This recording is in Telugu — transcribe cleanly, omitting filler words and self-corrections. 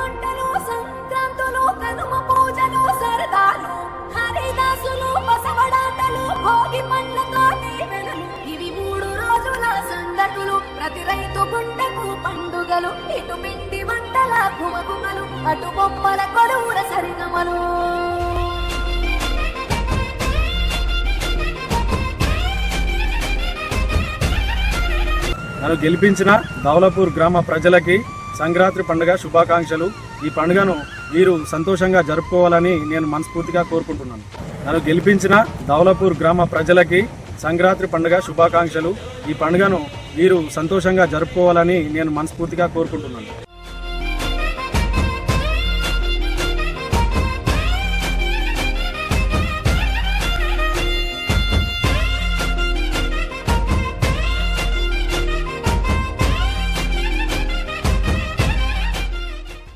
వంటలు సంక్రాంతులు కనుమ పూజలు సరదాలు హరిదాసులు బసవడాటలు భోగి పండ్లతో దీవెనలు ఇవి 3 రోజుల సందడులు ప్రతి రైతు గుండెకు పండుగలు ఇటు పిండి వంటల గుమగుమలు అటు బొమ్మల కొడువుల సరిగమలు నన్ను గెలిపించిన దౌలపూర్ గ్రామ ప్రజలకి సంక్రాంతి పండుగ శుభాకాంక్షలు. ఈ పండుగను వీరు సంతోషంగా జరుపుకోవాలని నేను మనస్ఫూర్తిగా కోరుకుంటున్నాను. నన్ను గెలిపించిన దౌలపూర్ గ్రామ ప్రజలకి సంక్రాంతి పండుగ శుభాకాంక్షలు. ఈ పండుగను వీరు సంతోషంగా జరుపుకోవాలని నేను మనస్ఫూర్తిగా కోరుకుంటున్నాను.